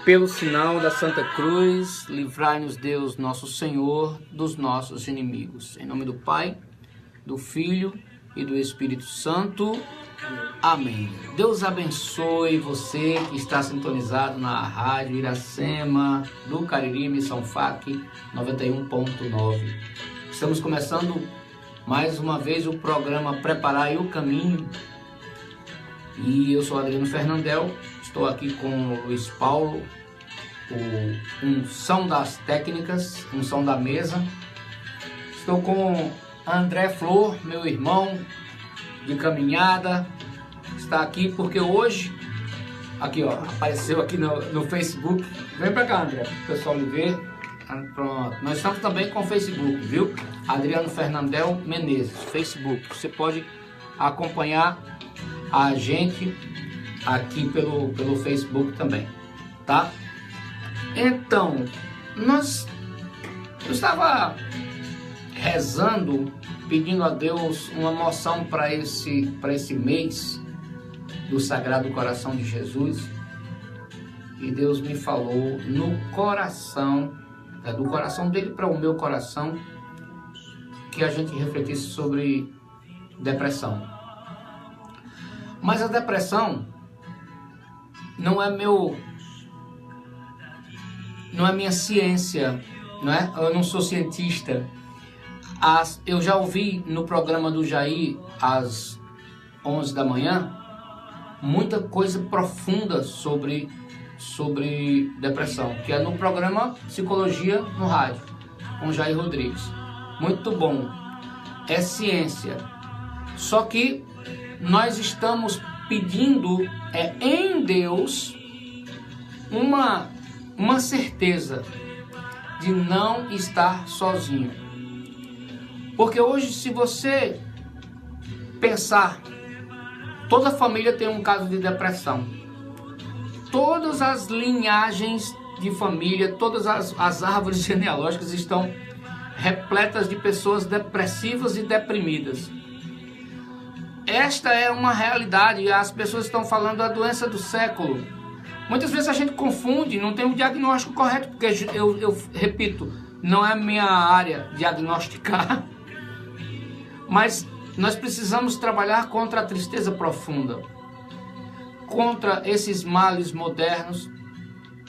Pelo sinal da Santa Cruz, livrai-nos Deus, nosso Senhor, dos nossos inimigos. Em nome do Pai, do Filho e do Espírito Santo. Amém. Deus abençoe você que está sintonizado na Rádio Iracema, do Cariri, Missão FAC 91.9. Estamos começando mais uma vez o programa Preparai o Caminho. E eu sou Adriano Fernandel, estou aqui com o Luiz Paulo, o Unção das Técnicas, Unção da Mesa. Estou com André Flor, meu irmão de caminhada. Está aqui porque hoje, aqui ó, apareceu aqui no Facebook. Vem pra cá, André, o pessoal lhe ver. Pronto, nós estamos também com o Facebook, viu? Adriano Fernandel Menezes, Facebook. Você pode acompanhar a gente aqui pelo Facebook também, tá? Então, eu estava rezando, pedindo a Deus uma moção para esse mês do Sagrado Coração de Jesus, e Deus me falou no coração, do coração dele para o meu coração, que a gente refletisse sobre depressão. Mas a depressão não é minha ciência, não é? Eu não sou cientista. Eu já ouvi no programa do Jair, às 11 da manhã, muita coisa profunda sobre depressão, que é no programa Psicologia no Rádio, com Jair Rodrigues. Muito bom. É ciência. Só que nós estamos pedindo em Deus uma certeza de não estar sozinho. Porque hoje, se você pensar, toda família tem um caso de depressão. Todas as linhagens de família, todas as árvores genealógicas estão repletas de pessoas depressivas e deprimidas. Esta é uma realidade. As pessoas estão falando da doença do século. Muitas vezes a gente confunde, não tem um diagnóstico correto, porque eu repito, não é minha área diagnosticar, mas nós precisamos trabalhar contra a tristeza profunda, contra esses males modernos,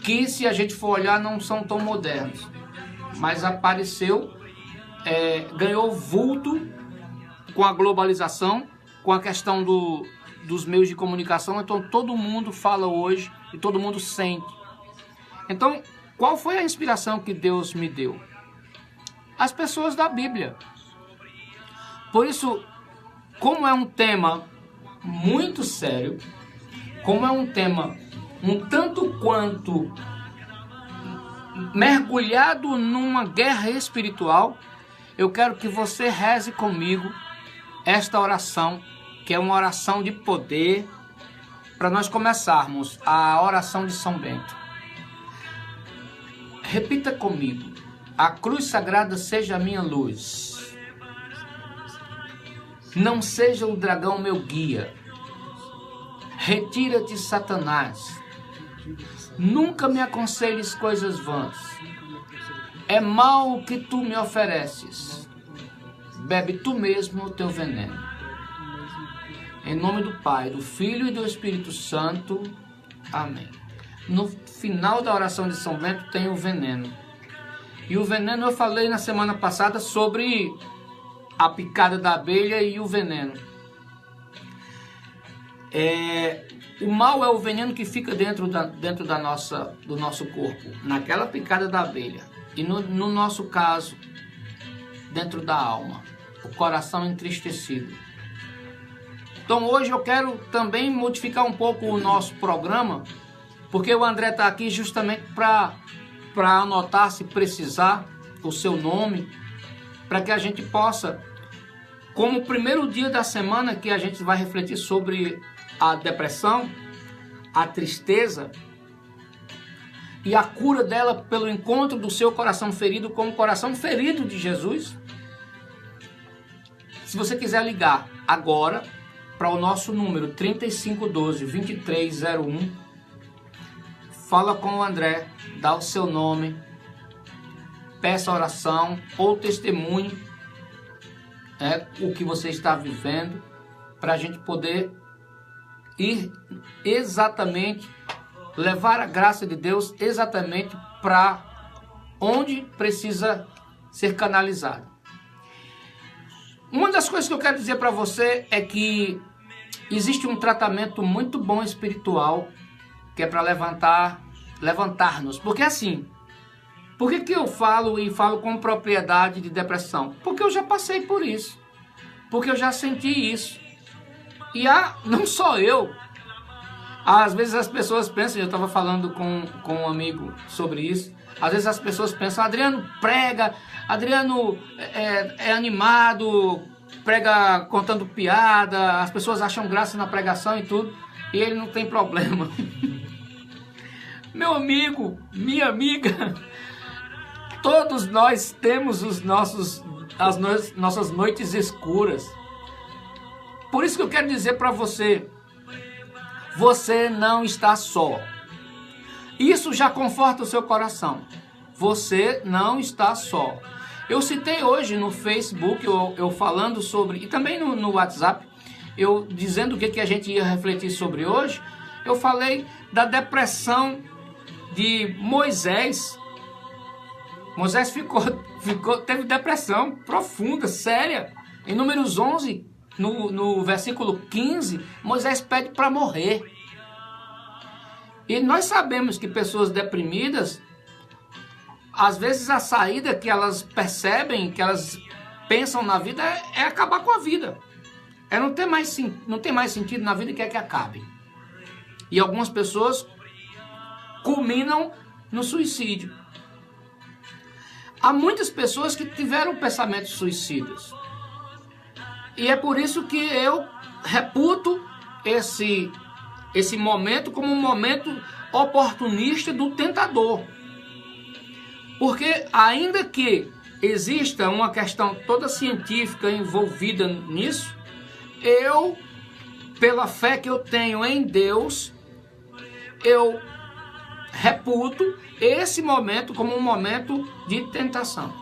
que se a gente for olhar não são tão modernos, mas apareceu, ganhou vulto com a globalização, com a questão dos meios de comunicação. Então todo mundo fala hoje e todo mundo sente. Então, qual foi a inspiração que Deus me deu? As pessoas da Bíblia. Por isso, como é um tema muito sério, como é um tema um tanto quanto mergulhado numa guerra espiritual, eu quero que você reze comigo esta oração, que é uma oração de poder, para nós começarmos a oração de São Bento. Repita comigo: a cruz sagrada seja a minha luz, não seja o dragão meu guia, retira-te, Satanás, nunca me aconselhes coisas vãs, é mal o que tu me ofereces, bebe tu mesmo o teu veneno. Em nome do Pai, do Filho e do Espírito Santo. Amém. No final da oração de São Bento tem o veneno. E o veneno eu falei na semana passada sobre a picada da abelha e o veneno. O mal é o veneno que fica dentro do nosso corpo, naquela picada da abelha. E no nosso caso, dentro da alma, o coração entristecido. Então hoje eu quero também modificar um pouco o nosso programa, porque o André está aqui justamente para anotar, se precisar, o seu nome, para que a gente possa, como o primeiro dia da semana que a gente vai refletir sobre a depressão, a tristeza e a cura dela pelo encontro do seu coração ferido com o coração ferido de Jesus. Se você quiser ligar agora para o nosso número 3512-2301, fala com o André, dá o seu nome, peça oração ou testemunhe o que você está vivendo, para a gente poder ir exatamente, levar a graça de Deus exatamente para onde precisa ser canalizado. Uma das coisas que eu quero dizer para você é que existe um tratamento muito bom espiritual que é para levantar-nos. Porque assim, por que eu falo e falo com propriedade de depressão? Porque eu já passei por isso. Porque eu já senti isso. E não só eu. Às vezes as pessoas pensam, eu estava falando com um amigo sobre isso, às vezes as pessoas pensam, Adriano prega, Adriano é animado, prega contando piada, as pessoas acham graça na pregação e tudo, e ele não tem problema. Meu amigo, minha amiga, todos nós temos as nossas noites escuras. Por isso que eu quero dizer para você, você não está só. Isso já conforta o seu coração. Você não está só. Eu citei hoje no Facebook, eu falando sobre, e também no WhatsApp, eu dizendo o que a gente ia refletir sobre hoje, eu falei da depressão de Moisés. Moisés teve depressão profunda, séria. Em Números 11, no versículo 15, Moisés pede para morrer. E nós sabemos que pessoas deprimidas, às vezes a saída que elas percebem, que elas pensam na vida é acabar com a vida. Não tem mais sentido na vida, que acabe. E algumas pessoas culminam no suicídio. Há muitas pessoas que tiveram pensamentos suicidas. E é por isso que eu reputo esse momento como um momento oportunista do tentador. Porque ainda que exista uma questão toda científica envolvida nisso, eu, pela fé que eu tenho em Deus, eu reputo esse momento como um momento de tentação.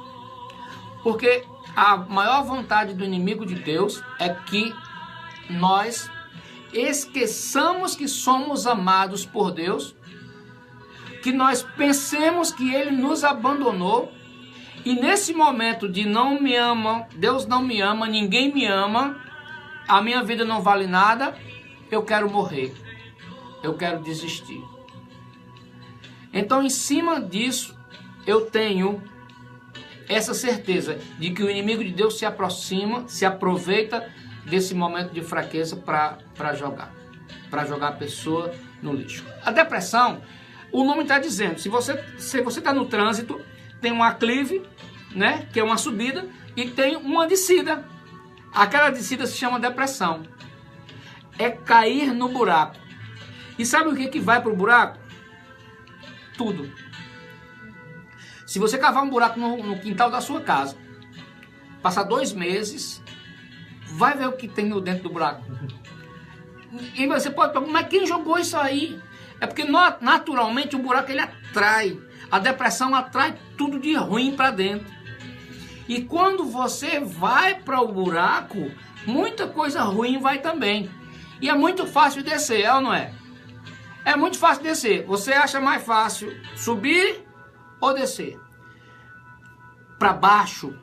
Porque a maior vontade do inimigo de Deus é que nós esqueçamos que somos amados por Deus, que nós pensemos que Ele nos abandonou, e nesse momento de não me ama, Deus não me ama, ninguém me ama, a minha vida não vale nada, eu quero morrer, eu quero desistir. Então, em cima disso, eu tenho essa certeza de que o inimigo de Deus se aproxima, se aproveita desse momento de fraqueza para jogar a pessoa no lixo. A depressão, o nome está dizendo, se você está no trânsito, tem um aclive, né, que é uma subida, e tem uma descida. Aquela descida se chama depressão. É cair no buraco. E sabe o que vai para o buraco? Tudo. Se você cavar um buraco no quintal da sua casa, passar 2 meses, vai ver o que tem dentro do buraco. E você pode perguntar, mas quem jogou isso aí? É porque naturalmente o buraco ele atrai. A depressão atrai tudo de ruim para dentro. E quando você vai para o buraco, muita coisa ruim vai também. E é muito fácil descer, é ou não é? É muito fácil descer. Você acha mais fácil subir ou descer? Para baixo,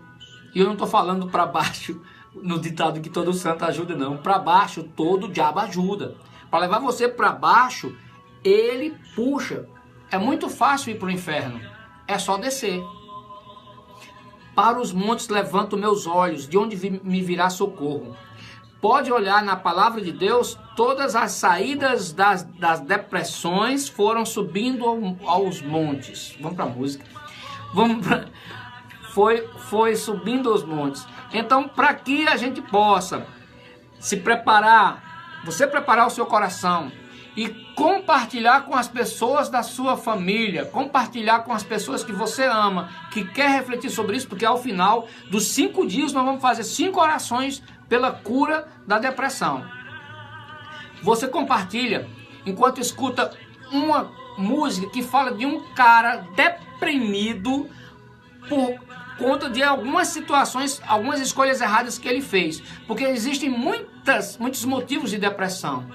e eu não estou falando para baixo no ditado que todo santo ajuda, não. Para baixo, todo diabo ajuda. Para levar você para baixo, ele puxa. É muito fácil ir para o inferno. É só descer. Para os montes levanto meus olhos, de onde me virá socorro. Pode olhar na palavra de Deus, todas as saídas das depressões foram subindo aos montes. Vamos para a música. Foi subindo aos montes. Então, para que a gente possa se preparar, você preparar o seu coração e compartilhar com as pessoas da sua família, compartilhar com as pessoas que você ama, que quer refletir sobre isso, porque ao final dos 5 dias nós vamos fazer 5 orações pela cura da depressão. Você compartilha, enquanto escuta uma música que fala de um cara deprimido por conta de algumas situações, algumas escolhas erradas que ele fez. Porque existem muitos motivos de depressão.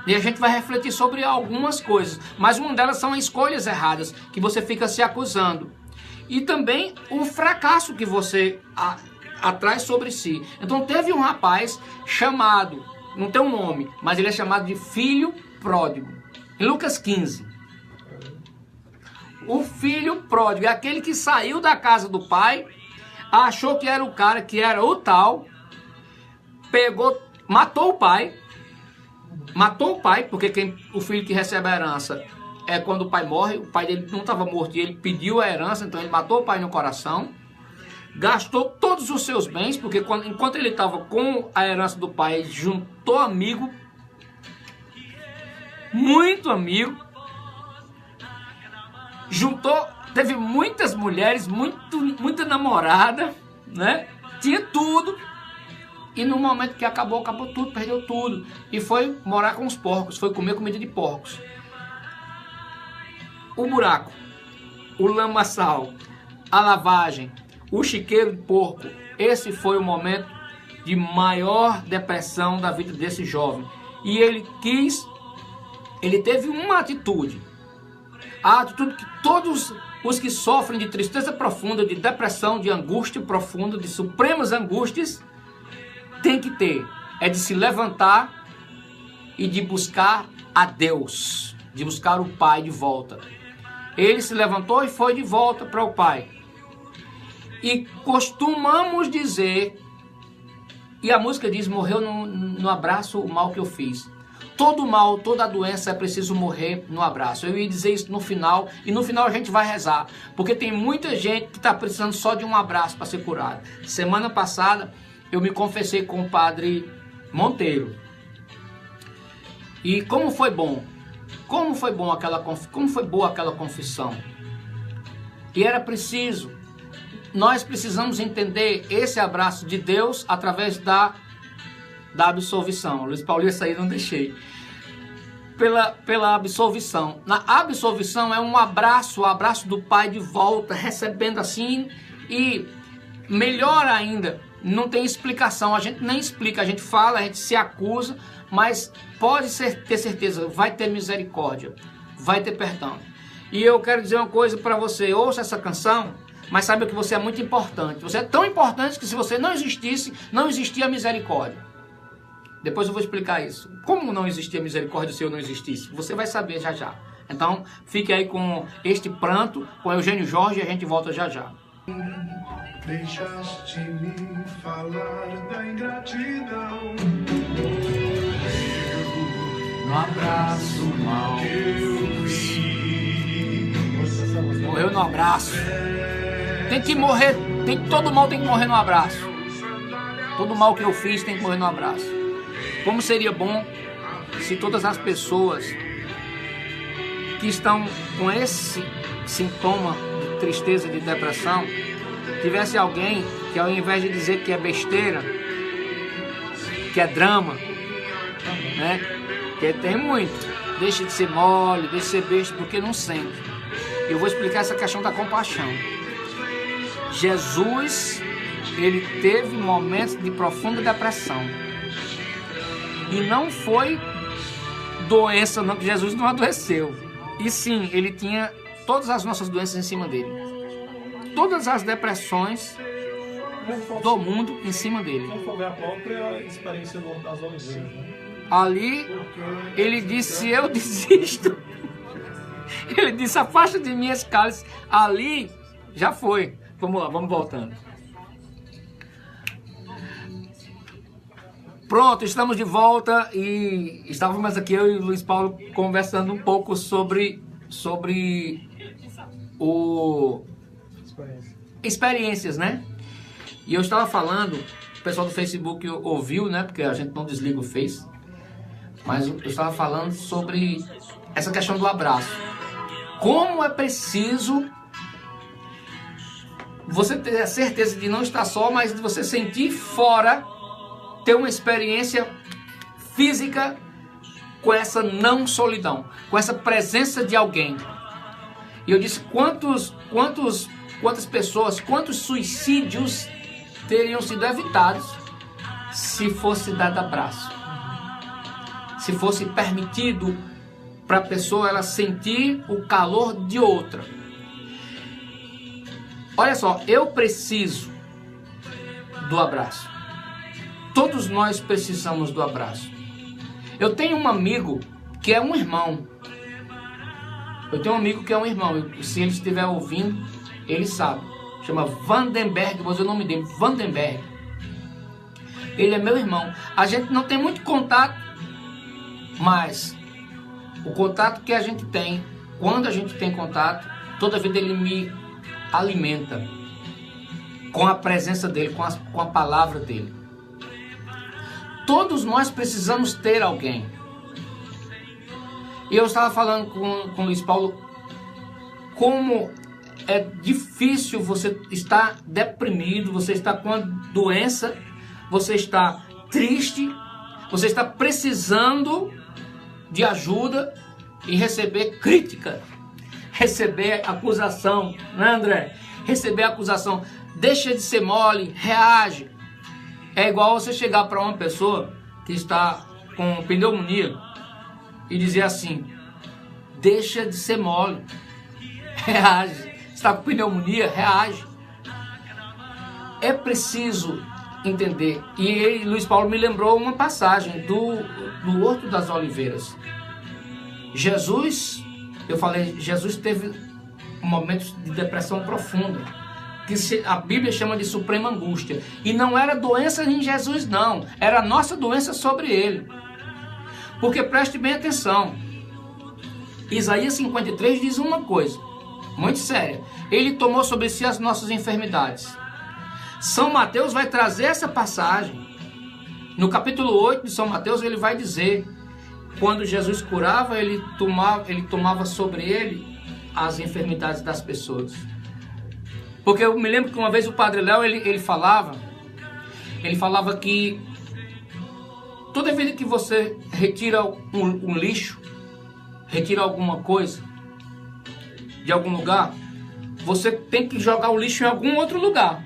E a gente vai refletir sobre algumas coisas. Mas uma delas são as escolhas erradas, que você fica se acusando. E também o fracasso que você atrai sobre si. Então teve um rapaz chamado, não tem um nome, mas ele é chamado de filho pródigo. Em Lucas 15. O filho pródigo é aquele que saiu da casa do pai, achou que era o cara, que era o tal, pegou, matou o pai, porque o filho que recebe a herança é quando o pai morre. O pai dele não estava morto e ele pediu a herança, então ele matou o pai no coração. Gastou todos os seus bens, porque enquanto ele estava com a herança do pai, ele juntou amigo, muito amigo, teve muitas mulheres, muita namorada, né? Tinha tudo. E no momento que acabou tudo, perdeu tudo. E foi morar com os porcos, foi comer comida de porcos. O buraco, o lamaçal, a lavagem, o chiqueiro de porco. Esse foi o momento de maior depressão da vida desse jovem. E ele teve uma atitude. A atitude que todos os que sofrem de tristeza profunda, de depressão, de angústia profunda, de supremas angústias, tem que ter, é de se levantar e de buscar a Deus, de buscar o Pai de volta. Ele se levantou e foi de volta para o Pai. E costumamos dizer, e a música diz, morreu no abraço o mal que eu fiz. Todo mal, toda doença é preciso morrer no abraço. Eu ia dizer isso no final, e no final a gente vai rezar, porque tem muita gente que está precisando só de um abraço para ser curado. Semana passada eu me confessei com o padre Monteiro. E como foi bom? Como foi boa aquela confissão? E era preciso. Nós precisamos entender esse abraço de Deus através da absolvição. Luiz Paulo, isso aí não deixei. Pela absolvição. Na absolvição é um abraço, o abraço do Pai de volta, recebendo assim. E melhor ainda, não tem explicação, a gente nem explica, a gente fala, a gente se acusa, mas pode ter certeza, vai ter misericórdia, vai ter perdão. E eu quero dizer uma coisa para você, ouça essa canção, mas saiba que você é muito importante. Você é tão importante que se você não existisse, não existia misericórdia. Depois eu vou explicar isso. Como não existia misericórdia se eu não existisse? Você vai saber já já. Então, fique aí com este pranto, com Eugênio Jorge, e a gente volta já já. Deixaste-me falar da ingratidão. No abraço mal que eu vi. Morreu no abraço. Tem que morrer, todo mal tem que morrer no abraço. Todo mal que eu fiz tem que morrer no abraço. Como seria bom se todas as pessoas que estão com esse sintoma de tristeza, de depressão, tivesse alguém que ao invés de dizer que é besteira, que é drama, né? Que tem muito, deixa de ser mole, deixa de ser besta, porque não sente. Eu vou explicar essa questão da compaixão. Jesus, ele teve momentos de profunda depressão. E não foi doença, não, que Jesus não adoeceu. E sim, ele tinha todas as nossas doenças em cima dele. Todas as depressões do mundo em cima dele. Não foi a própria experiência das oliveiras, né? Ali, ele disse, eu desisto. Ele disse, afasta de mim esse cálice. Ali, já foi. Vamos lá, vamos voltando. Pronto, estamos de volta e estávamos aqui, eu e o Luiz Paulo, conversando um pouco sobre experiências, né? E eu estava falando, o pessoal do Facebook ouviu, né? Porque a gente não desliga o Face. Mas eu estava falando sobre essa questão do abraço. Como é preciso você ter a certeza de não estar só, mas de você sentir fora, ter uma experiência física com essa não solidão, com essa presença de alguém. E eu disse, quantas pessoas, quantos suicídios teriam sido evitados se fosse dado abraço, se fosse permitido para a pessoa ela sentir o calor de outra. Olha só, eu preciso do abraço. Todos nós precisamos do abraço. Eu tenho um amigo que é um irmão. Se ele estiver ouvindo, ele sabe. Chama Vandenberg, vou dizer o nome dele, Vandenberg. Ele é meu irmão. A gente não tem muito contato, mas o contato que a gente tem, quando a gente tem contato, toda vida ele me alimenta com a presença dele, com a palavra dele. Todos nós precisamos ter alguém. E eu estava falando com o Luiz Paulo como é difícil você estar deprimido, você está com uma doença, você está triste, você está precisando de ajuda e receber crítica, receber acusação, né, André? Receber acusação. Deixa de ser mole, reage. É igual você chegar para uma pessoa que está com pneumonia e dizer assim, deixa de ser mole, reage. Está com pneumonia, reage. É preciso entender. E Luiz Paulo me lembrou uma passagem do Horto das Oliveiras. Jesus teve momentos de depressão profunda, que a Bíblia chama de suprema angústia. E não era doença em Jesus, não. Era a nossa doença sobre ele. Porque preste bem atenção. Isaías 53 diz uma coisa muito séria. Ele tomou sobre si as nossas enfermidades. São Mateus vai trazer essa passagem. No capítulo 8 de São Mateus ele vai dizer, quando Jesus curava, ele tomava sobre ele as enfermidades das pessoas. Porque eu me lembro que uma vez o Padre Léo, ele falava que toda vez que você retira um lixo, retira alguma coisa de algum lugar, você tem que jogar o lixo em algum outro lugar.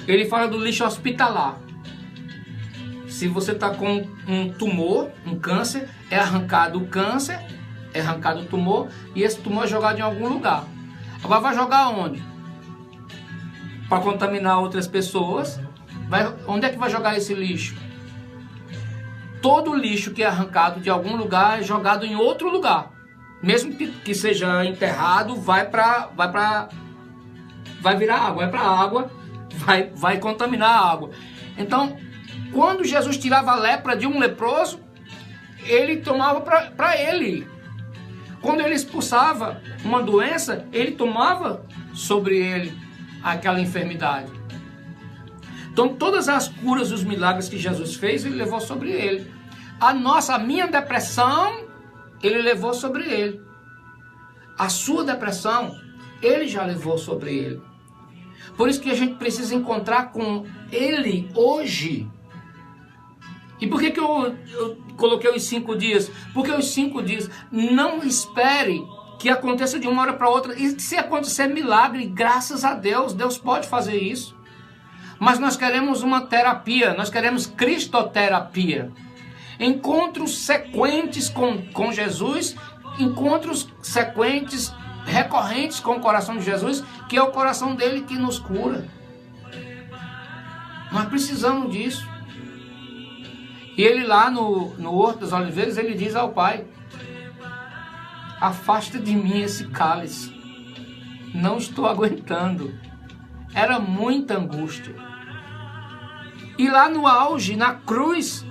Ele fala do lixo hospitalar. Se você está com um tumor, um câncer, é arrancado o câncer, é arrancado o tumor, e esse tumor é jogado em algum lugar. Agora vai jogar onde? Para contaminar outras pessoas. Onde é que vai jogar esse lixo? Todo lixo que é arrancado de algum lugar é jogado em outro lugar. Mesmo que seja enterrado, vai virar água, vai para a água, vai contaminar a água. Então, quando Jesus tirava a lepra de um leproso, ele tomava para ele. Quando ele expulsava uma doença, ele tomava sobre ele aquela enfermidade. Então todas as curas e os milagres que Jesus fez, ele levou sobre ele. A minha depressão, ele levou sobre ele. A sua depressão, ele já levou sobre ele. Por isso que a gente precisa encontrar com ele hoje. E por que eu coloquei os 5 dias? Porque os 5 dias, não espere que aconteça de uma hora para outra. E se acontecer milagre, graças a Deus, Deus pode fazer isso. Mas nós queremos uma terapia, nós queremos cristoterapia. Encontros sequentes com Jesus, encontros sequentes, recorrentes com o coração de Jesus, que é o coração dele que nos cura. Nós precisamos disso. E ele lá no Horto das Oliveiras, ele diz ao Pai, afasta de mim esse cálice, não estou aguentando. Era muita angústia. E lá no auge, na cruz,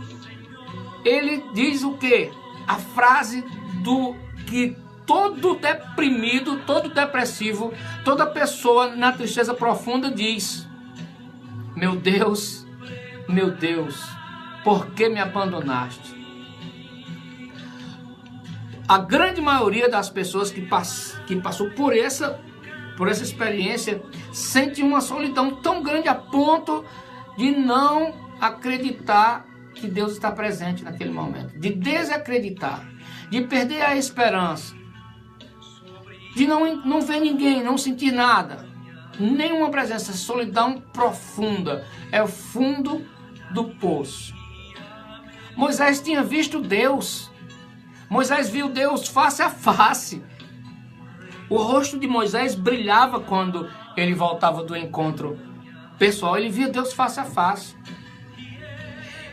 ele diz o quê? A frase do que todo deprimido, todo depressivo, toda pessoa na tristeza profunda diz: meu Deus, por que me abandonaste? A grande maioria das pessoas que passou por essa experiência sente uma solidão tão grande a ponto de não acreditar que Deus está presente naquele momento, de desacreditar, de perder a esperança, de não ver ninguém, não sentir nada, nenhuma presença, solidão profunda, é o fundo do poço. Moisés tinha visto Deus, Moisés viu Deus face a face. O rosto de Moisés brilhava quando ele voltava do encontro pessoal, ele via Deus face a face.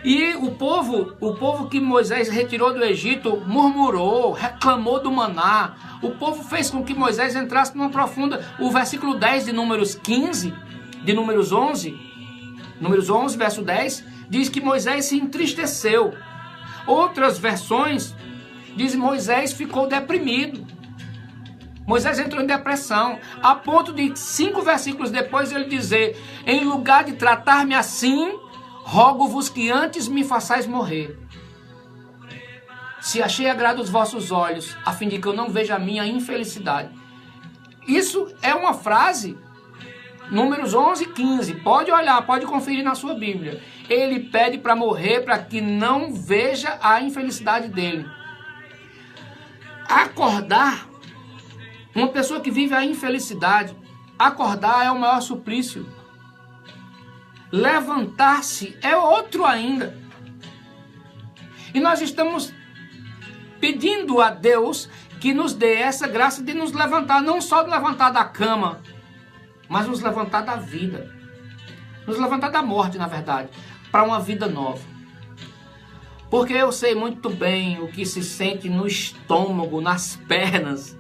E o povo que Moisés retirou do Egito murmurou, reclamou do maná. O povo fez com que Moisés entrasse numa profunda... O versículo 10 de Números 15, de Números 11, verso 10, diz que Moisés se entristeceu. Outras versões dizem que Moisés ficou deprimido. Moisés entrou em depressão, a ponto de 5 versículos depois ele dizer: em lugar de tratar-me assim, rogo-vos que antes me façais morrer. Se achei agrado os vossos olhos, a fim de que eu não veja a minha infelicidade. Isso é uma frase, Números 11, 15. Pode olhar, pode conferir na sua Bíblia. Ele pede para morrer para que não veja a infelicidade dele. Acordar, uma pessoa que vive a infelicidade, acordar é o maior suplício. Levantar-se é outro ainda. E nós estamos pedindo a Deus que nos dê essa graça de nos levantar, não só de levantar da cama, mas nos levantar da vida. Nos levantar da morte, na verdade, para uma vida nova. Porque eu sei muito bem o que se sente no estômago, nas pernas,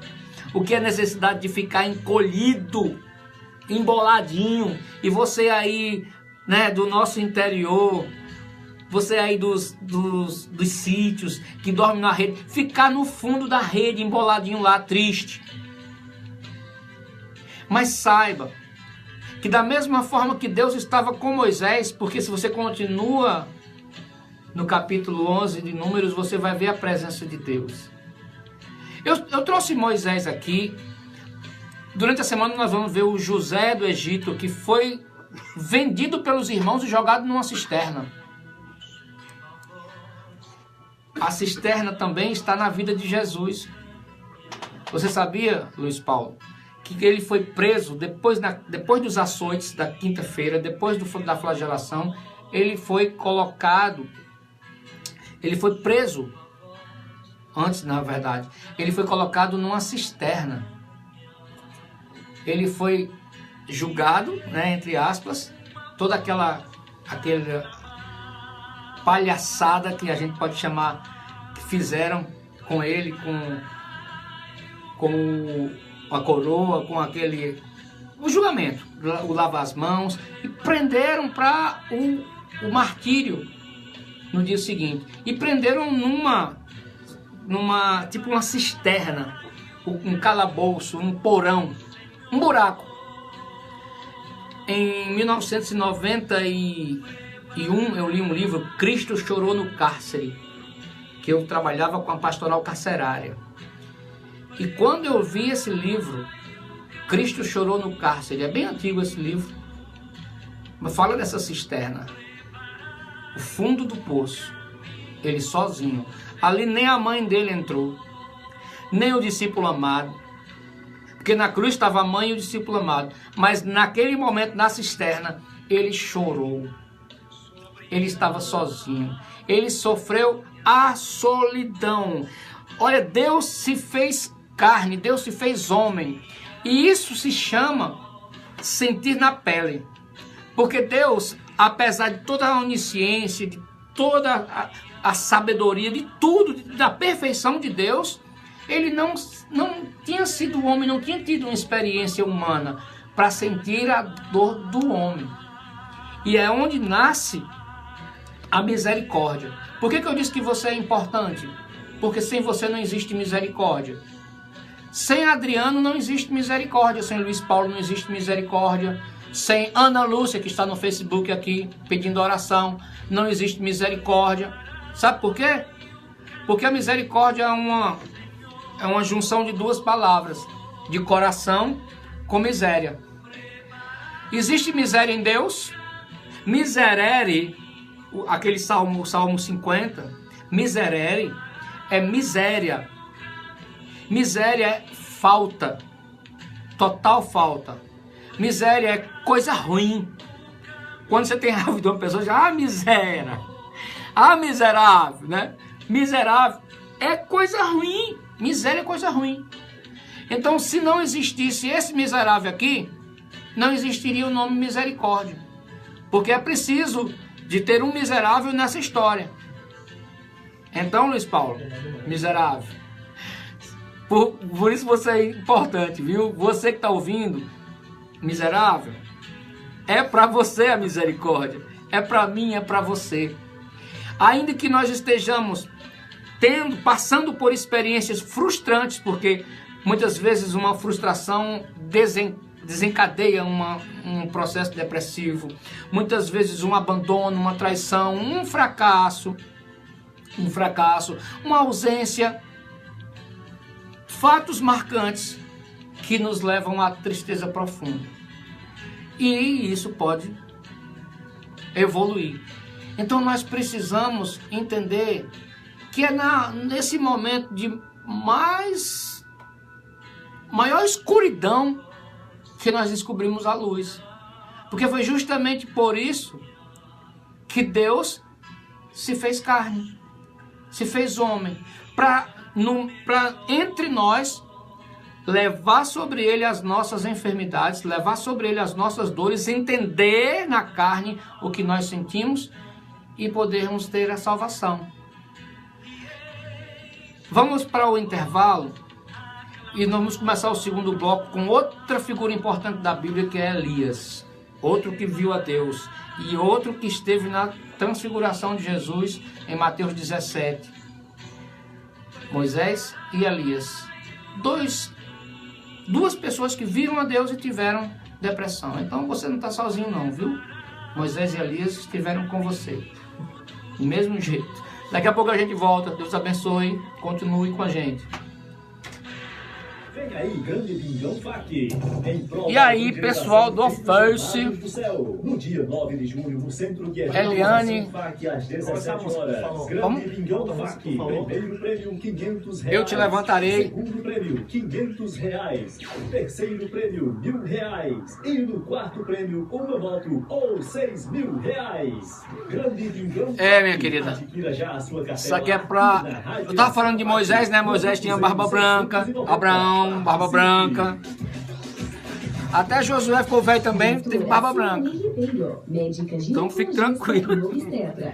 o que é a necessidade de ficar encolhido, emboladinho, e você aí, né, do nosso interior, você aí dos sítios, que dorme na rede, ficar no fundo da rede, emboladinho lá, triste. Mas saiba que da mesma forma que Deus estava com Moisés, porque se você continua no capítulo 11 de Números, você vai ver a presença de Deus. Eu trouxe Moisés aqui. Durante a semana nós vamos ver o José do Egito, que foi vendido pelos irmãos e jogado numa cisterna. A cisterna também está na vida de Jesus. Você sabia, Luiz Paulo, que ele foi preso depois dos açoites da quinta-feira, depois da flagelação, ele foi preso, antes na verdade, ele foi colocado numa cisterna. Ele foi julgado, né, entre aspas, toda aquela palhaçada que a gente pode chamar, que fizeram com ele, com a coroa, com o julgamento, o lavar as mãos, e prenderam para o martírio no dia seguinte. E prenderam tipo uma cisterna, um calabouço, um porão, um buraco. Em 1991 eu li um livro, Cristo Chorou no Cárcere, que eu trabalhava com a pastoral carcerária. E quando eu vi esse livro, Cristo Chorou no Cárcere, é bem antigo esse livro, mas fala dessa cisterna, o fundo do poço, ele sozinho. Ali nem a mãe dele entrou, nem o discípulo amado, porque na cruz estava a mãe e o discípulo amado, mas naquele momento, na cisterna, ele chorou. Ele estava sozinho. Ele sofreu a solidão. Olha, Deus se fez carne, Deus se fez homem. E isso se chama sentir na pele. Porque Deus, apesar de toda a onisciência, de toda a sabedoria, de tudo, da perfeição de Deus, ele não tinha sido homem, não tinha tido uma experiência humana para sentir a dor do homem. E é onde nasce a misericórdia. Por que eu disse que você é importante? Porque sem você não existe misericórdia. Sem Adriano não existe misericórdia. Sem Luiz Paulo não existe misericórdia. Sem Ana Lúcia, que está no Facebook aqui pedindo oração, não existe misericórdia. Sabe por quê? Porque a misericórdia é uma junção de duas palavras, de coração com miséria. Existe miséria em Deus? Miserere, aquele salmo, o Salmo 50, miserere é miséria. Miséria é falta, total falta. Miséria é coisa ruim. Quando você tem raiva de uma pessoa, já, miséria, miserável, né? Miserável é coisa ruim. Miséria é coisa ruim. Então, se não existisse esse miserável aqui, não existiria o nome misericórdia. Porque é preciso de ter um miserável nessa história. Então, Luiz Paulo, miserável. Por isso você é importante, viu? Você que está ouvindo, miserável, é para você a misericórdia. É para mim, é para você. Ainda que nós estejamos passando por experiências frustrantes, porque muitas vezes uma frustração desencadeia um processo depressivo, muitas vezes um abandono, uma traição, um fracasso, uma ausência, fatos marcantes que nos levam à tristeza profunda. E isso pode evoluir. Então nós precisamos entender que é nesse momento de maior escuridão que nós descobrimos a luz. Porque foi justamente por isso que Deus se fez carne, se fez homem, para entre nós levar sobre ele as nossas enfermidades, levar sobre ele as nossas dores, entender na carne o que nós sentimos e podermos ter a salvação. Vamos para o intervalo e nós vamos começar o segundo bloco com outra figura importante da Bíblia, que é Elias. Outro que viu a Deus e outro que esteve na transfiguração de Jesus em Mateus 17. Moisés e Elias. Duas pessoas que viram a Deus e tiveram depressão. Então você não está sozinho não, viu? Moisés e Elias estiveram com você. Do mesmo jeito. Daqui a pouco a gente volta. Deus abençoe. Continue com a gente. Vem aí, Grande Bingão FAC. E aí, pessoal do Face. No dia 9 de junho, no centro de Eliane. FAC, às 17 horas. Grande Bingão FAC. Primeiro prêmio, R$500. Eu te levantarei. Segundo prêmio, R$500. Terceiro prêmio, R$1.000. E no quarto prêmio, uma moto ou R$6.000. Grande Bingão FAC. Minha querida. Adquira já a sua Isso aqui é pra... Eu tava falando de Moisés, né? Moisés tinha barba branca. Abraão, barba branca. Até Josué ficou velho também, teve barba branca. Então fique tranquilo.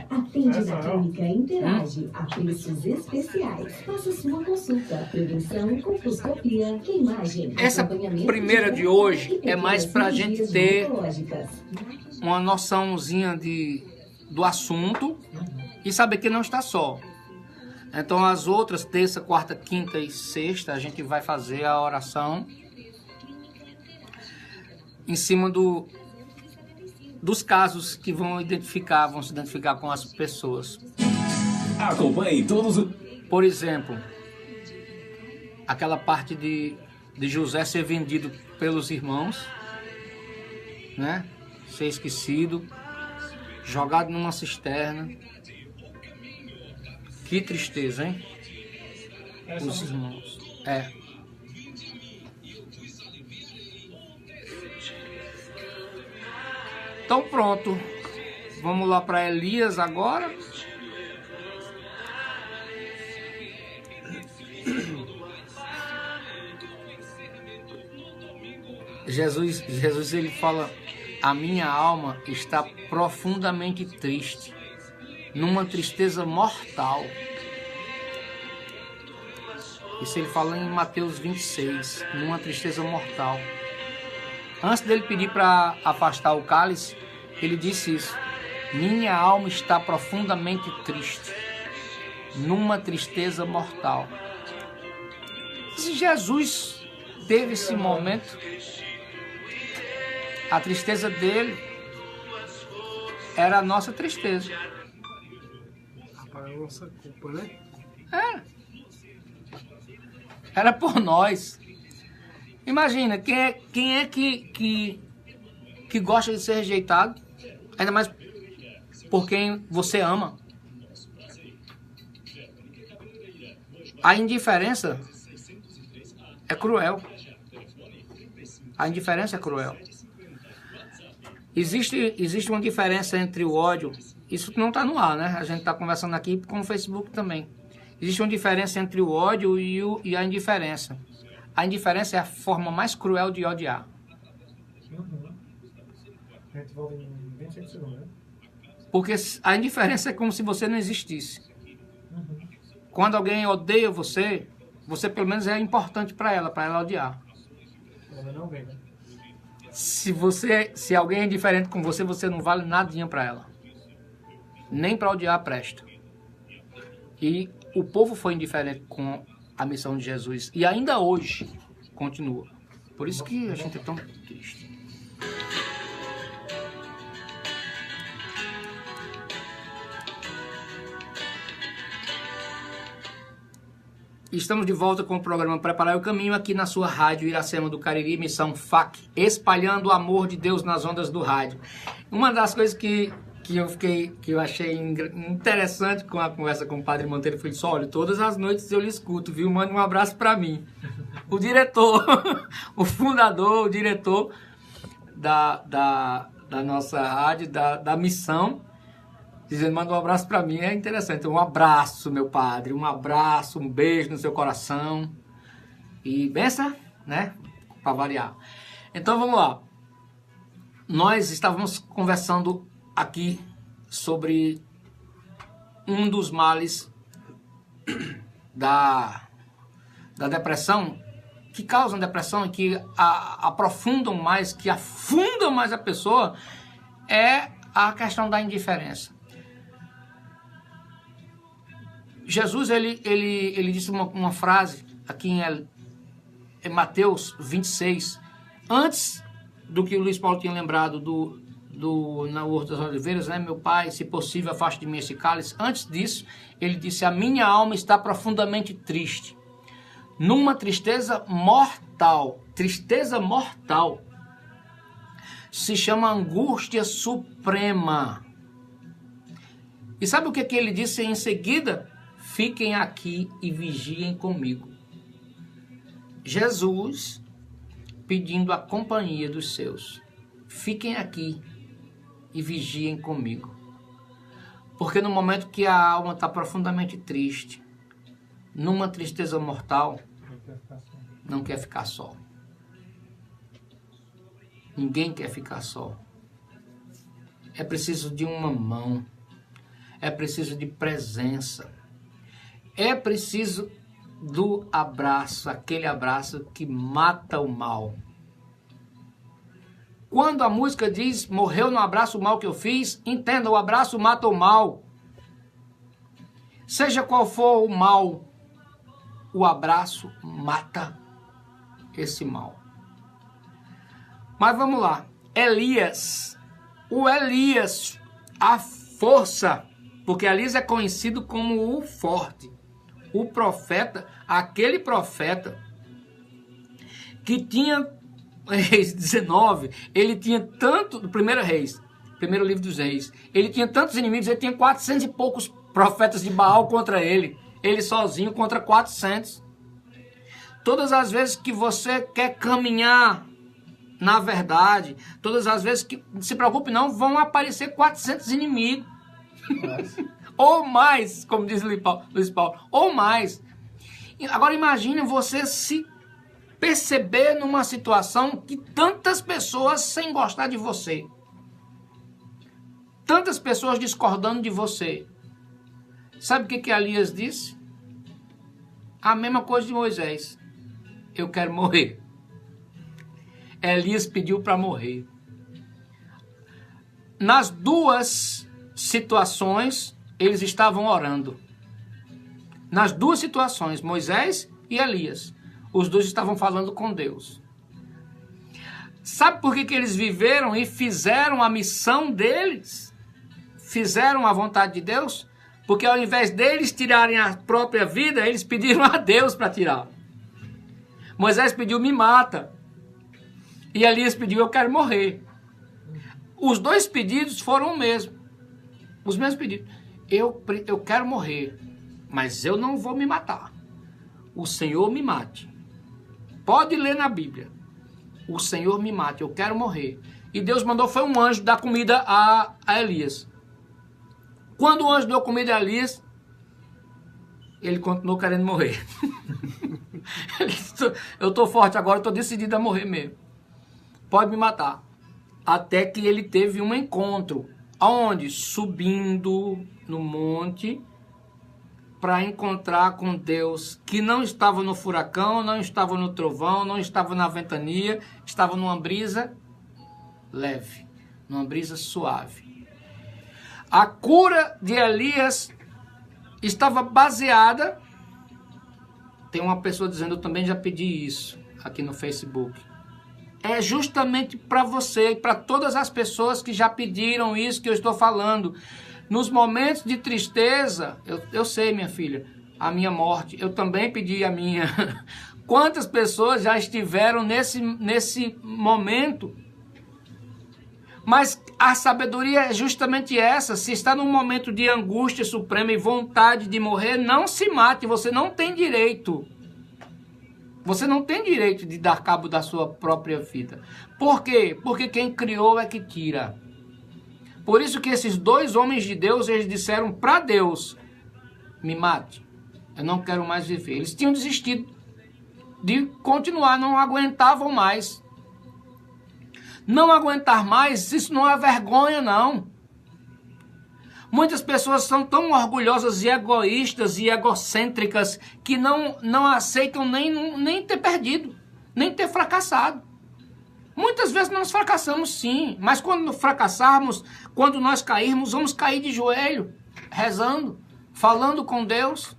Atende na clínica Interage a preços especiais. Faça sua consulta, prevenção, colposcopia, queimagem. Essa primeira de hoje é mais pra gente ter uma noçãozinha do assunto e saber que não está só. Então as outras, terça, quarta, quinta e sexta, a gente vai fazer a oração em cima dos casos que vão se identificar com as pessoas. Acompanhe todos os... Por exemplo, aquela parte de José ser vendido pelos irmãos, né? Ser esquecido, jogado numa cisterna. Que tristeza, hein? Os irmãos. Então pronto. Vamos lá para Elias agora. Jesus ele fala: a minha alma está profundamente triste, numa tristeza mortal. Isso ele fala em Mateus 26, numa tristeza mortal. Antes dele pedir para afastar o cálice, ele disse isso: minha alma está profundamente triste, numa tristeza mortal. Se Jesus teve esse momento, a tristeza dele era a nossa tristeza. Para a nossa culpa, né? Era por nós. Imagina, quem é que gosta de ser rejeitado? Ainda mais por quem você ama. A indiferença é cruel. A indiferença é cruel. Existe uma diferença entre o ódio. Isso não está no ar, né? A gente está conversando aqui com o Facebook também. Existe uma diferença entre o ódio e a indiferença. A indiferença é a forma mais cruel de odiar. A gente volta em 25 segundos, né? Porque a indiferença é como se você não existisse. Quando alguém odeia você, você pelo menos é importante para ela odiar. Ela não vem, né? Se alguém é indiferente com você, você não vale nadinha para ela. Nem para odiar presta. E o povo foi indiferente com a missão de Jesus. E ainda hoje continua. Por isso que a gente é tão triste. Estamos de volta com o programa Preparar o Caminho aqui na sua rádio Iracema do Cariri, Missão FAC, espalhando o amor de Deus nas ondas do rádio. Uma das coisas que eu achei interessante com a conversa com o Padre Monteiro foi isso: olha, todas as noites eu lhe escuto, viu? Mande um abraço para mim. O diretor, o fundador, o diretor da nossa rádio, da missão, dizendo, manda um abraço para mim, é interessante. Um abraço, meu padre, um abraço, um beijo no seu coração. E benção, né? Para variar. Então vamos lá. Nós estávamos conversando aqui sobre um dos males da depressão, que causam depressão e que aprofundam mais, que afundam mais a pessoa, é a questão da indiferença. Jesus, ele disse uma frase aqui em Mateus 26, antes do que o Luiz Paulo tinha lembrado na Horta das Oliveiras, né? Meu Pai, se possível, afaste de mim esse cálice. Antes disso, ele disse, a minha alma está profundamente triste, numa tristeza mortal, se chama angústia suprema. E sabe o que ele disse em seguida? Fiquem aqui e vigiem comigo. Jesus pedindo a companhia dos seus. Fiquem aqui e vigiem comigo. Porque no momento que a alma está profundamente triste, numa tristeza mortal, não quer ficar só. Ninguém quer ficar só. É preciso de uma mão. É preciso de presença. É preciso do abraço, aquele abraço que mata o mal. Quando a música diz, morreu no abraço o mal que eu fiz, entenda, o abraço mata o mal. Seja qual for o mal, o abraço mata esse mal. Mas vamos lá. Elias, a força, porque Elias é conhecido como o forte. O profeta, aquele profeta que tinha, Reis 19, ele tinha tanto, do primeiro livro dos Reis, ele tinha tantos inimigos, ele tinha 400 e poucos profetas de Baal contra ele sozinho contra 400. Todas as vezes que você quer caminhar na verdade, todas as vezes que, não se preocupe não, vão aparecer 400 inimigos. Ou mais, como diz Luiz Paulo, ou mais. Agora imagine você se perceber numa situação que tantas pessoas sem gostar de você, tantas pessoas discordando de você. Sabe o que Elias disse? A mesma coisa de Moisés. Eu quero morrer. Elias pediu para morrer. Nas duas situações, eles estavam orando. Nas duas situações, Moisés e Elias, os dois estavam falando com Deus. Sabe por que eles viveram e fizeram a missão deles? Fizeram a vontade de Deus? Porque ao invés deles tirarem a própria vida, eles pediram a Deus para tirar. Moisés pediu, me mata. E Elias pediu, eu quero morrer. Os dois pedidos foram o mesmo. Os mesmos pedidos. Eu quero morrer, mas eu não vou me matar. O Senhor me mate. Pode ler na Bíblia. O Senhor me mate, eu quero morrer. E Deus mandou foi um anjo dar comida a Elias. Quando o anjo deu comida a Elias, ele continuou querendo morrer. Ele disse, eu estou forte agora, estou decidido a morrer mesmo. Pode me matar. Até que ele teve um encontro. Aonde? Subindo no monte para encontrar com Deus, que não estava no furacão, não estava no trovão, não estava na ventania, estava numa brisa leve, numa brisa suave. A cura de Elias estava baseada, tem uma pessoa dizendo, eu também já pedi isso aqui no Facebook, é justamente para você e para todas as pessoas que já pediram isso que eu estou falando. Nos momentos de tristeza, eu sei, minha filha, a minha morte, eu também pedi a minha. Quantas pessoas já estiveram nesse momento? Mas a sabedoria é justamente essa. Se está num momento de angústia suprema e vontade de morrer, não se mate, você não tem direito. Você não tem direito de dar cabo da sua própria vida. Por quê? Porque quem criou é que tira. Por isso que esses dois homens de Deus, eles disseram para Deus, me mate, eu não quero mais viver. Eles tinham desistido de continuar, não aguentavam mais. Não aguentar mais, isso não é vergonha, não. Muitas pessoas são tão orgulhosas e egoístas e egocêntricas que não aceitam nem ter perdido, nem ter fracassado. Muitas vezes nós fracassamos sim, mas quando fracassarmos, quando nós cairmos, vamos cair de joelho, rezando, falando com Deus.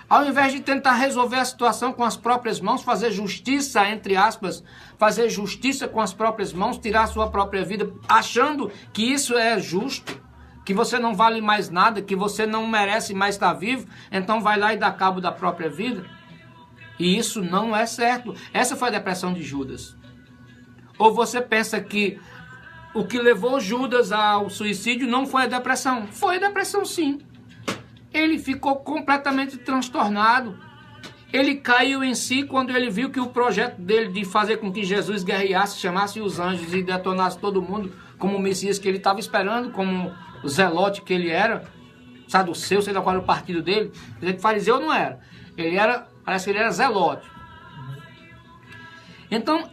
Ao invés de tentar resolver a situação com as próprias mãos, fazer justiça, entre aspas, fazer justiça com as próprias mãos, tirar a sua própria vida, achando que isso é justo, que você não vale mais nada, que você não merece mais estar vivo, então vai lá e dá cabo da própria vida. E isso não é certo. Essa foi a depressão de Judas. Ou você pensa que o que levou Judas ao suicídio não foi a depressão? Foi a depressão, sim. Ele ficou completamente transtornado. Ele caiu em si quando ele viu que o projeto dele de fazer com que Jesus guerreasse, chamasse os anjos e detonasse todo mundo como o Messias que ele estava esperando, como o zelote que ele era, saduceu, sei lá qual era o partido dele. Fariseu não era. Ele era, parece que ele era zelote. Então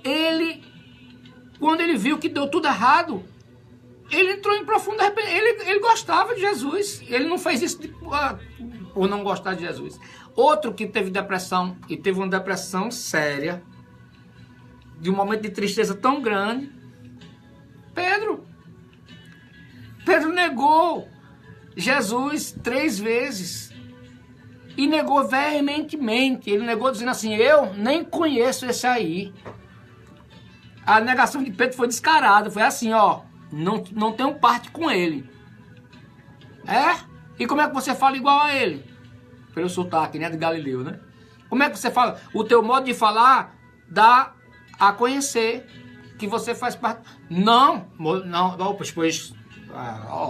quando ele viu que deu tudo errado, ele entrou em profundo arrependimento. Ele gostava de Jesus. Ele não fez isso por não gostar de Jesus. Outro que teve depressão, e teve uma depressão séria, de um momento de tristeza tão grande, Pedro. Pedro negou Jesus 3 vezes. E negou veementemente. Ele negou dizendo assim, eu nem conheço esse aí. A negação de Pedro foi descarada. Foi assim, ó, não tenho parte com ele. É? E como é que você fala igual a ele? Pelo sotaque, né, de Galileu, né? Como é que você fala? O teu modo de falar dá a conhecer que você faz parte. Não, pois,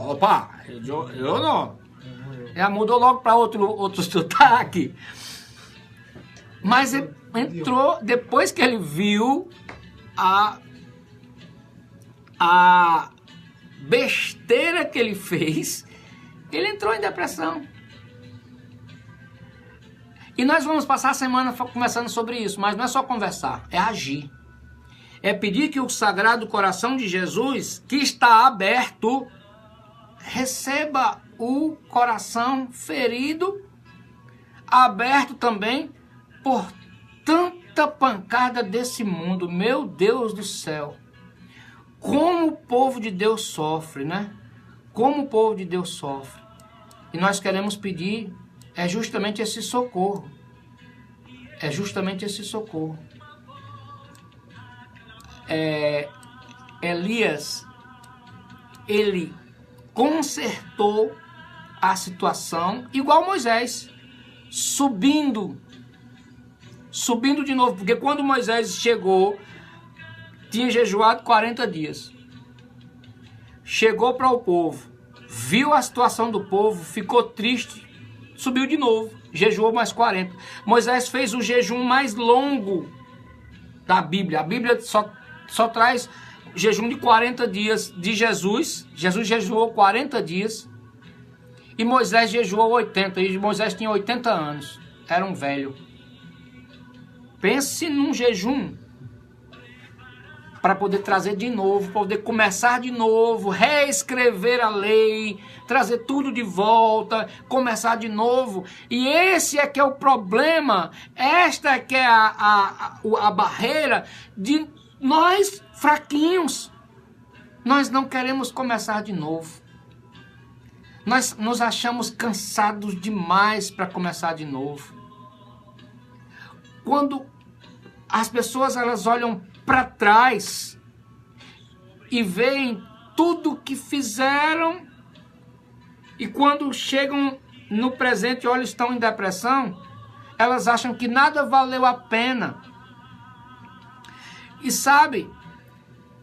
opa, eu não. Já mudou logo para outro sotaque. Mas ele entrou, depois que ele viu a besteira que ele fez, ele entrou em depressão. E nós vamos passar a semana conversando sobre isso, mas não é só conversar, é agir. É pedir que o Sagrado Coração de Jesus, que está aberto, receba o coração ferido, aberto também por tanta pancada desse mundo. Meu Deus do céu! Como o povo de Deus sofre, né? Como o povo de Deus sofre. E nós queremos pedir é justamente esse socorro. É justamente esse socorro. Elias, ele consertou a situação igual Moisés, subindo de novo, porque quando Moisés chegou, tinha jejuado 40 dias. Chegou para o povo, viu a situação do povo, ficou triste, subiu de novo, jejuou mais 40. Moisés fez o jejum mais longo da Bíblia. A Bíblia só traz jejum de 40 dias de Jesus. Jesus jejuou 40 dias e Moisés jejuou 80. E Moisés tinha 80 anos, era um velho. Pense num jejum para poder trazer de novo, poder começar de novo, reescrever a lei, trazer tudo de volta, começar de novo. E esse é que é o problema, esta é que é a barreira de nós fraquinhos. Nós não queremos começar de novo. Nós nos achamos cansados demais para começar de novo. Quando as pessoas elas olham para trás e veem tudo que fizeram, e quando chegam no presente, olhos estão em depressão, elas acham que nada valeu a pena. E sabe,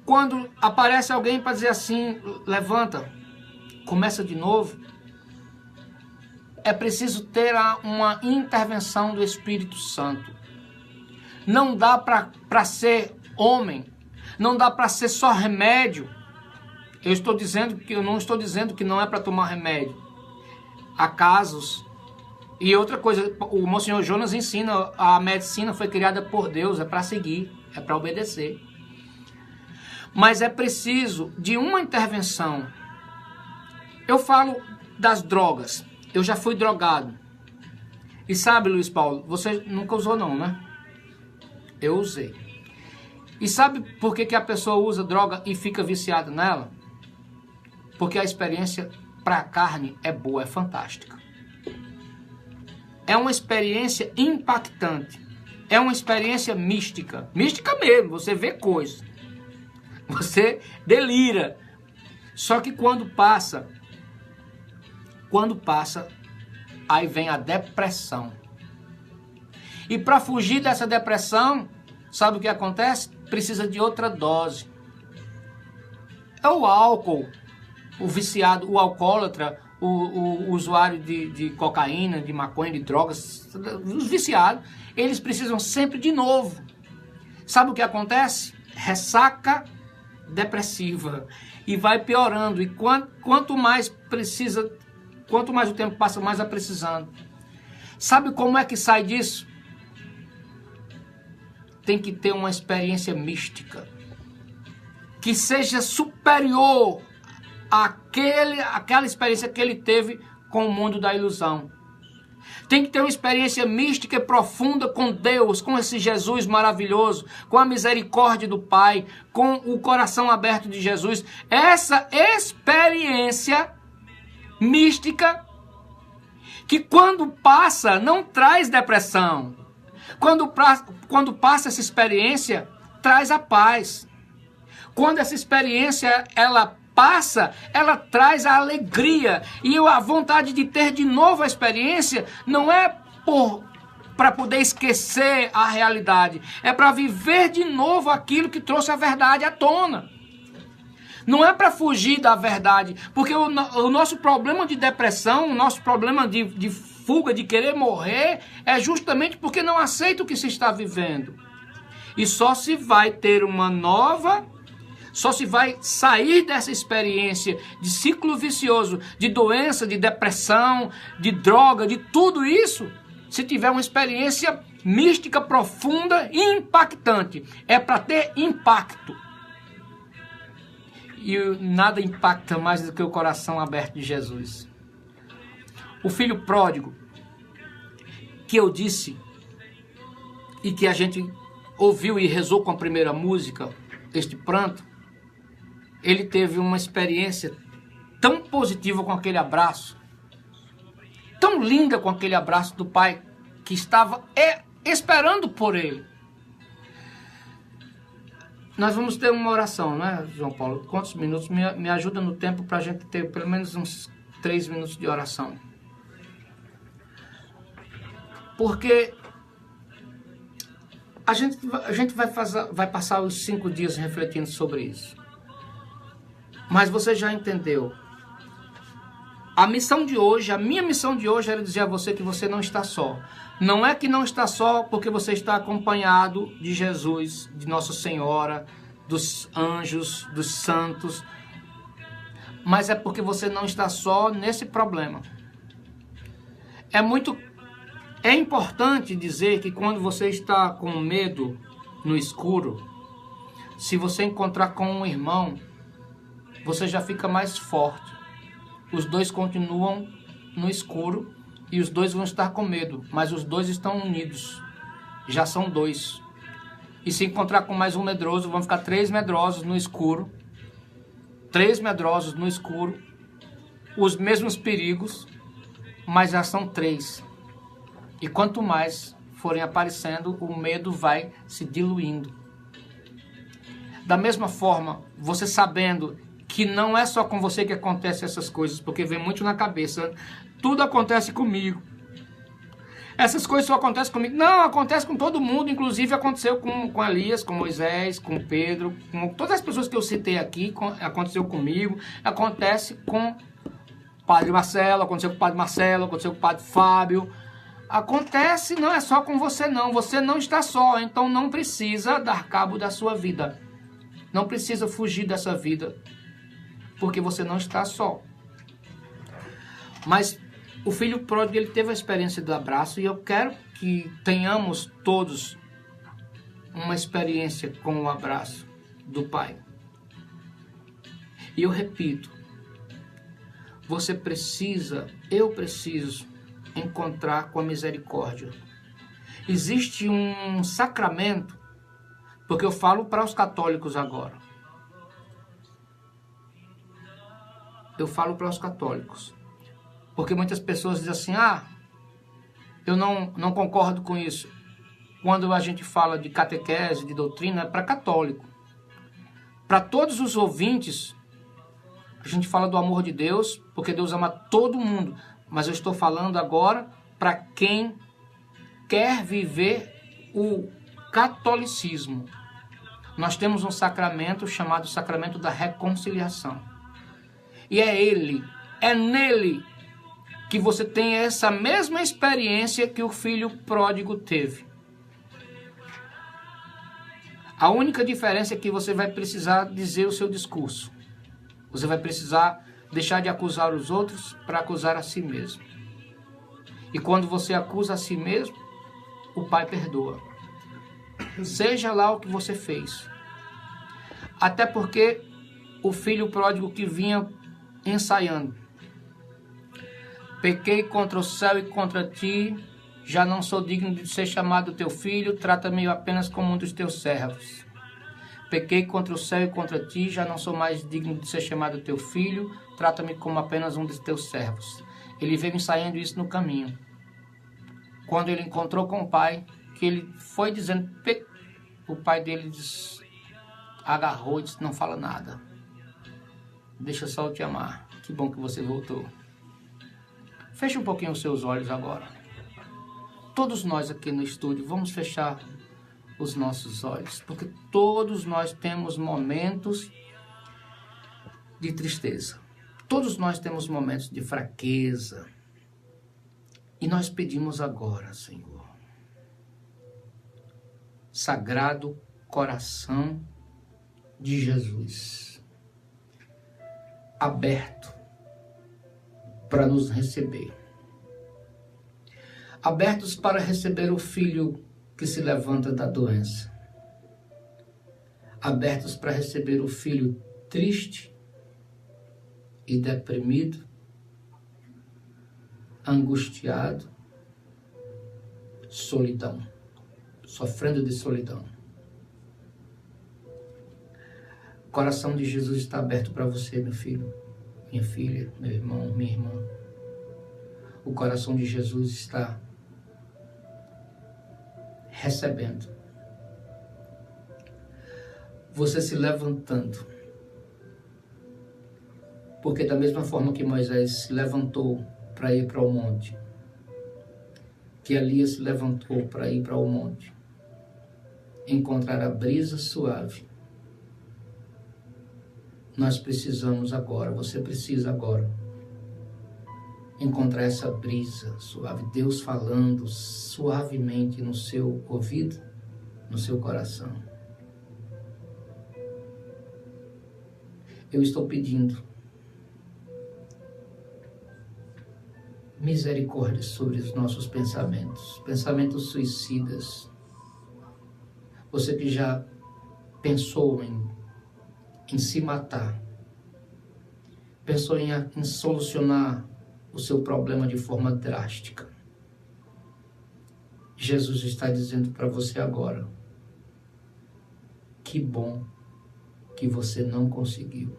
quando aparece alguém para dizer assim, levanta, começa de novo, é preciso ter uma intervenção do Espírito Santo. Não dá para ser homem, não dá para ser só remédio. Eu não estou dizendo que não é para tomar remédio. Há casos. E outra coisa, o Monsenhor Jonas ensina, a medicina foi criada por Deus, é para seguir, é para obedecer. Mas é preciso de uma intervenção. Eu falo das drogas. Eu já fui drogado. E sabe, Luiz Paulo, você nunca usou não, né? Eu usei. E sabe por que a pessoa usa droga e fica viciada nela? Porque a experiência para a carne é boa, é fantástica. É uma experiência impactante. É uma experiência mística. Mística mesmo, você vê coisas. Você delira. Só que quando passa, aí vem a depressão. E para fugir dessa depressão, sabe o que acontece? Precisa de outra dose. É o álcool, o viciado, o alcoólatra, o usuário de cocaína, de maconha, de drogas, os viciados, eles precisam sempre de novo. Sabe o que acontece? Ressaca depressiva. E vai piorando. E quanto mais o tempo passa, mais vai precisando. Sabe como é que sai disso? Tem que ter uma experiência mística que seja superior àquela experiência que ele teve com o mundo da ilusão. Tem que ter uma experiência mística e profunda com Deus, com esse Jesus maravilhoso, com a misericórdia do Pai, com o coração aberto de Jesus. Essa experiência mística que quando passa não traz depressão. Quando passa essa experiência, traz a paz. Quando essa experiência ela passa, ela traz a alegria. E a vontade de ter de novo a experiência não é para poder esquecer a realidade. É para viver de novo aquilo que trouxe a verdade à tona. Não é para fugir da verdade. Porque o nosso problema de depressão, o nosso problema de fuga, de querer morrer, é justamente porque não aceita o que se está vivendo. E só se vai ter uma nova, só se vai sair dessa experiência de ciclo vicioso, de doença, de depressão, de droga, de tudo isso, se tiver uma experiência mística profunda e impactante. É para ter impacto. E nada impacta mais do que o coração aberto de Jesus. O filho pródigo, que eu disse, e que a gente ouviu e rezou com a primeira música, este pranto, ele teve uma experiência tão positiva com aquele abraço, tão linda com aquele abraço do pai, que estava esperando por ele. Nós vamos ter uma oração, não é, João Paulo? Quantos minutos? Me ajuda no tempo para a gente ter pelo menos uns 3 minutos de oração. Porque a gente vai passar os 5 dias refletindo sobre isso. Mas você já entendeu A missão de hoje, a minha missão de hoje era dizer a você que você não está só. Não é que não está só porque você está acompanhado de Jesus, de Nossa Senhora, dos anjos, dos santos, mas é porque você não está só nesse problema. É importante dizer que quando você está com medo no escuro, se você encontrar com um irmão, você já fica mais forte. Os dois continuam no escuro e os dois vão estar com medo, mas os dois estão unidos. Já são 2. E se encontrar com mais um medroso, vão ficar 3 medrosos no escuro. 3 medrosos no escuro. Os mesmos perigos, mas já são 3. E quanto mais forem aparecendo, o medo vai se diluindo. Da mesma forma, você sabendo que não é só com você que acontecem essas coisas, porque vem muito na cabeça. Tudo acontece comigo. Essas coisas só acontecem comigo. Não, acontece com todo mundo. Inclusive aconteceu com Elias, com Moisés, com Pedro, com todas as pessoas que eu citei aqui. Aconteceu comigo. Acontece com o Padre Marcelo, aconteceu com o Padre Marcelo, aconteceu com o Padre Fábio. Acontece, não é só com você não. Você não está só, então não precisa dar cabo da sua vida. Não precisa fugir dessa vida, porque você não está só. Mas o filho pródigo, ele teve a experiência do abraço, e eu quero que tenhamos todos uma experiência com o abraço do Pai. E eu repito, eu preciso encontrar com a misericórdia. Existe um sacramento, porque eu falo para os católicos agora. Eu falo para os católicos. Porque muitas pessoas dizem assim, eu não concordo com isso. Quando a gente fala de catequese, de doutrina, é para católico. Para todos os ouvintes, a gente fala do amor de Deus, porque Deus ama todo mundo. Mas eu estou falando agora para quem quer viver o catolicismo. Nós temos um sacramento chamado sacramento da reconciliação. E é nele que você tem essa mesma experiência que o filho pródigo teve. A única diferença é que você vai precisar dizer o seu discurso. Você vai precisar deixar de acusar os outros para acusar a si mesmo. E quando você acusa a si mesmo, o Pai perdoa. Seja lá o que você fez. Até porque o filho pródigo que vinha ensaiando: pequei contra o céu e contra ti, já não sou digno de ser chamado teu filho, trata-me apenas como um dos teus servos. Pequei contra o céu e contra ti, já não sou mais digno de ser chamado teu filho, trata-me como apenas um dos teus servos. Ele veio ensaiando isso no caminho. Quando ele encontrou com o pai, que ele foi dizendo, o pai dele agarrou e disse, não fala nada. Deixa só eu te amar. Que bom que você voltou. Feche um pouquinho os seus olhos agora. Todos nós aqui no estúdio, vamos fechar os nossos olhos, porque todos nós temos momentos de tristeza. Todos nós temos momentos de fraqueza. E nós pedimos agora, Senhor, Sagrado Coração de Jesus, aberto para nos receber. Abertos para receber o filho que se levanta da doença. Abertos para receber o filho triste e deprimido, angustiado, solidão, sofrendo de solidão. O coração de Jesus está aberto para você, meu filho, minha filha, meu irmão, minha irmã. O coração de Jesus está recebendo. Você se levantando. Porque da mesma forma que Moisés se levantou para ir para o monte, que Elias se levantou para ir para o monte, encontrar a brisa suave, nós precisamos agora, você precisa agora, encontrar essa brisa suave, Deus falando suavemente no seu ouvido, no seu coração. Eu estou pedindo misericórdia sobre os nossos pensamentos, pensamentos suicidas. Você que já pensou em se matar, pensou em solucionar o seu problema de forma drástica. Jesus está dizendo para você agora, que bom que você não conseguiu,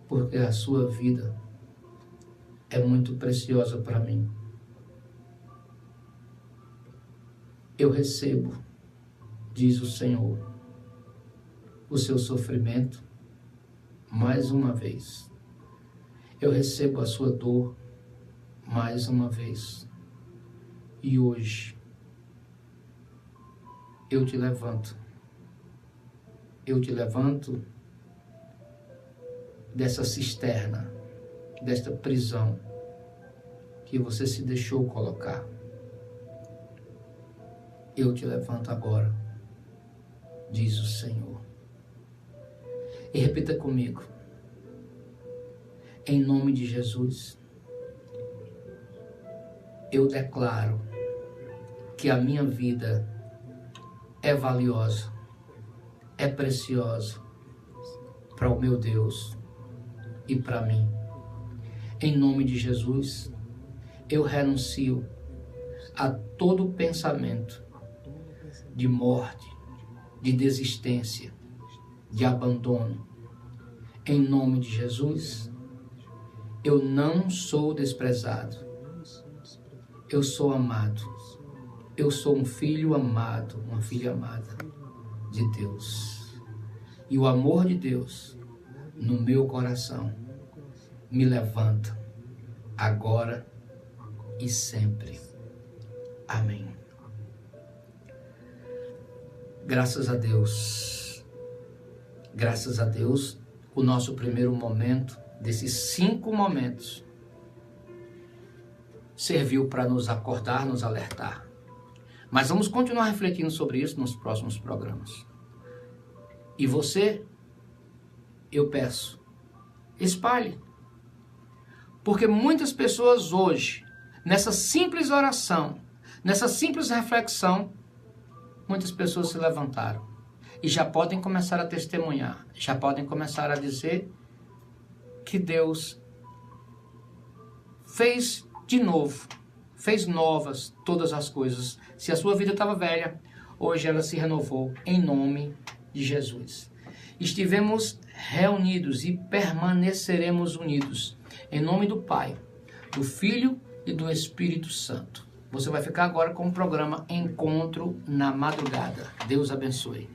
porque a sua vida é muito preciosa para mim. Eu recebo, diz o Senhor, o seu sofrimento mais uma vez. Eu recebo a sua dor mais uma vez. E hoje eu te levanto. Eu te levanto dessa cisterna, desta prisão que você se deixou colocar. Eu te levanto agora, diz o Senhor. E repita comigo. Em nome de Jesus, eu declaro que a minha vida é valiosa, é preciosa para o meu Deus e para mim. Em nome de Jesus, eu renuncio a todo pensamento de morte, de desistência, de abandono. Em nome de Jesus, eu não sou desprezado. Eu sou amado. Eu sou um filho amado, uma filha amada de Deus. E o amor de Deus no meu coração me levanta agora e sempre. Amém. Graças a Deus. Graças a Deus, o nosso primeiro momento, desses 5 momentos, serviu para nos acordar, nos alertar. Mas vamos continuar refletindo sobre isso nos próximos programas. E você, eu peço, espalhe. Porque muitas pessoas hoje, nessa simples oração, nessa simples reflexão, muitas pessoas se levantaram. E já podem começar a testemunhar, já podem começar a dizer que Deus fez de novo, fez novas todas as coisas. Se a sua vida estava velha, hoje ela se renovou em nome de Jesus. Estivemos reunidos e permaneceremos unidos em nome do Pai, do Filho e do Espírito Santo. Você vai ficar agora com o programa Encontro na Madrugada. Deus abençoe.